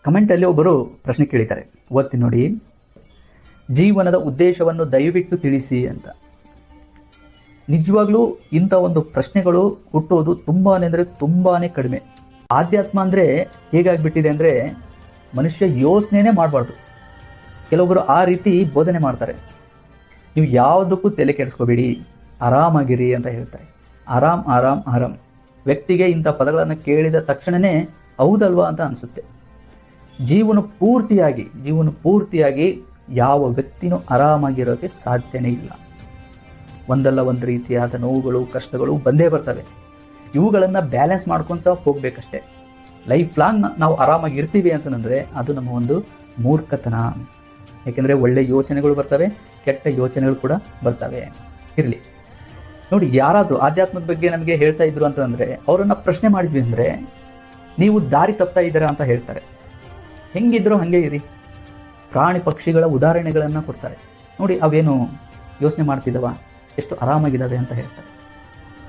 ಕಮೆಂಟಲ್ಲಿ ಒಬ್ಬರು ಪ್ರಶ್ನೆ ಕೇಳಿದ್ದಾರೆ, ಓದ್ತೀನಿ ನೋಡಿ. ಜೀವನದ ಉದ್ದೇಶವನ್ನು ದಯವಿಟ್ಟು ತಿಳಿಸಿ ಅಂತ. ನಿಜವಾಗ್ಲೂ ಇಂಥ ಒಂದು ಪ್ರಶ್ನೆಗಳು ಹುಟ್ಟೋದು ತುಂಬಾ ಕಡಿಮೆ. ಆಧ್ಯಾತ್ಮ ಅಂದರೆ ಹೇಗಾಗ್ಬಿಟ್ಟಿದೆ ಅಂದರೆ ಮನುಷ್ಯ ಯೋಚನೆನೇ ಮಾಡಬಾರ್ದು. ಕೆಲವೊಬ್ಬರು ಆ ರೀತಿ ಬೋಧನೆ ಮಾಡ್ತಾರೆ. ನೀವು ಯಾವುದಕ್ಕೂ ತಲೆ ಕೆಡಿಸ್ಕೋಬೇಡಿ, ಆರಾಮಾಗಿರಿ ಅಂತ ಹೇಳ್ತಾರೆ. ಆರಾಮ್ ಆರಾಮ್ ಆರಾಮ್. ವ್ಯಕ್ತಿಗೆ ಇಂಥ ಪದಗಳನ್ನು ಕೇಳಿದ ತಕ್ಷಣವೇ ಹೌದಲ್ವಾ ಅಂತ ಅನಿಸುತ್ತೆ. ಜೀವನ ಪೂರ್ತಿಯಾಗಿ ಯಾವ ವ್ಯಕ್ತಿನೂ ಆರಾಮಾಗಿರೋಕ್ಕೆ ಸಾಧ್ಯನೇ ಇಲ್ಲ. ಒಂದಲ್ಲ ಒಂದು ರೀತಿಯಾದ ನೋವುಗಳು, ಕಷ್ಟಗಳು ಬಂದೇ ಬರ್ತವೆ. ಇವುಗಳನ್ನು ಬ್ಯಾಲೆನ್ಸ್ ಮಾಡ್ಕೊತ ಹೋಗ್ಬೇಕಷ್ಟೆ. ಲೈಫ್ ಲಾಂಗ್ ನಾವು ಆರಾಮಾಗಿ ಇರ್ತೀವಿ ಅಂತಂದರೆ ಅದು ನಮ್ಮ ಒಂದು ಮೂರ್ಖತನ. ಯಾಕೆಂದರೆ ಒಳ್ಳೆ ಯೋಚನೆಗಳು ಬರ್ತವೆ, ಕೆಟ್ಟ ಯೋಚನೆಗಳು ಕೂಡ ಬರ್ತವೆ. ಇರಲಿ ನೋಡಿ, ಯಾರಾದರೂ ಆಧ್ಯಾತ್ಮದ ಬಗ್ಗೆ ನಮಗೆ ಹೇಳ್ತಾ ಇದ್ರು ಅಂತಂದರೆ ಅವರನ್ನು ಪ್ರಶ್ನೆ ಮಾಡಿದ್ವಿ ಅಂದರೆ ನೀವು ದಾರಿ ತಪ್ತಾ ಇದ್ದೀರಾ ಅಂತ ಹೇಳ್ತಾರೆ. ಹೆಂಗಿದ್ರು ಹಾಗೆ ಇರಿ. ಪ್ರಾಣಿ ಪಕ್ಷಿಗಳ ಉದಾಹರಣೆಗಳನ್ನು ಕೊಡ್ತಾರೆ ನೋಡಿ. ಅವೇನು ಯೋಚನೆ ಮಾಡ್ತಿದ್ದಾವ, ಎಷ್ಟು ಆರಾಮಾಗಿದ್ದಾವೆ ಅಂತ ಹೇಳ್ತಾರೆ.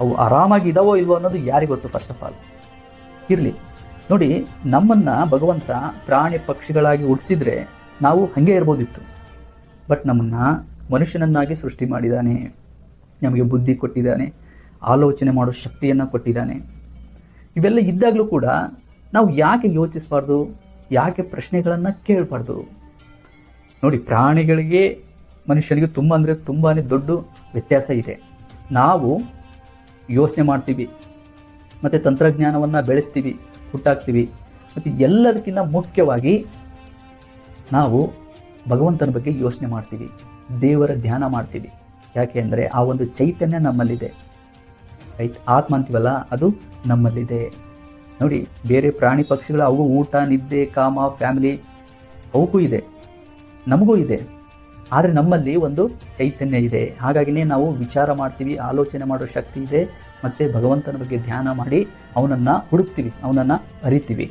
ಅವು ಆರಾಮಾಗಿದ್ದಾವೋ ಇಲ್ವೋ ಅನ್ನೋದು ಯಾರಿಗೆ ಗೊತ್ತು ಫಸ್ಟ್ ಆಫ್ ಆಲ್. ಇರಲಿ ನೋಡಿ, ನಮ್ಮನ್ನು ಭಗವಂತ ಪ್ರಾಣಿ ಪಕ್ಷಿಗಳಾಗಿ ಹುಟ್ಟಿಸಿದ್ರೆ ನಾವು ಹಾಗೆ ಇರ್ಬೋದಿತ್ತು. ಬಟ್ ನಮ್ಮನ್ನು ಮನುಷ್ಯನನ್ನಾಗಿ ಸೃಷ್ಟಿ ಮಾಡಿದ್ದಾನೆ. ನಮಗೆ ಬುದ್ಧಿ ಕೊಟ್ಟಿದ್ದಾನೆ, ಆಲೋಚನೆ ಮಾಡೋ ಶಕ್ತಿಯನ್ನು ಕೊಟ್ಟಿದ್ದಾನೆ. ಇವೆಲ್ಲ ಇದ್ದಾಗಲೂ ಕೂಡ ನಾವು ಯಾಕೆ ಯೋಚಿಸಬಾರ್ದು, ಯಾಕೆ ಪ್ರಶ್ನೆಗಳನ್ನು ಕೇಳಬಾರ್ದು? ನೋಡಿ, ಪ್ರಾಣಿಗಳಿಗೆ ಮನುಷ್ಯನಿಗೆ ತುಂಬಾ ದೊಡ್ಡ ವ್ಯತ್ಯಾಸ ಇದೆ. ನಾವು ಯೋಚನೆ ಮಾಡ್ತೀವಿ, ಮತ್ತು ತಂತ್ರಜ್ಞಾನವನ್ನು ಬೆಳೆಸ್ತೀವಿ, ಹುಟ್ಟಾಕ್ತೀವಿ. ಮತ್ತು ಎಲ್ಲದಕ್ಕಿಂತ ಮುಖ್ಯವಾಗಿ ನಾವು ಭಗವಂತನ ಬಗ್ಗೆ ಯೋಚನೆ ಮಾಡ್ತೀವಿ, ದೇವರ ಧ್ಯಾನ ಮಾಡ್ತೀವಿ. ಯಾಕೆ ಅಂದರೆ ಆ ಒಂದು ಚೈತನ್ಯ ನಮ್ಮಲ್ಲಿದೆ, ರೈಟ್? ಆತ್ಮ ಅಂತೀವಲ್ಲ, ಅದು ನಮ್ಮಲ್ಲಿದೆ. ನೋಡಿ, ಬೇರೆ ಪ್ರಾಣಿ ಪಕ್ಷಿಗಳು ಅವು ಊಟ, ನಿದ್ದೆ, ಕಾಮ, ಫ್ಯಾಮಿಲಿ ಅವಕ್ಕೂ ಇದೆ, ನಮಗೂ ಇದೆ. ಆದರೆ ನಮ್ಮಲ್ಲಿ ಒಂದು ಚೈತನ್ಯ ಇದೆ. ಹಾಗಾಗಿನೇ ನಾವು ವಿಚಾರ ಮಾಡ್ತೀವಿ, ಆಲೋಚನೆ ಮಾಡೋ ಶಕ್ತಿ ಇದೆ, ಮತ್ತು ಭಗವಂತನ ಬಗ್ಗೆ ಧ್ಯಾನ ಮಾಡಿ ಅವನನ್ನು ಹುಡುಕ್ತೀವಿ, ಅವನನ್ನು ಅರಿತೀವಿ.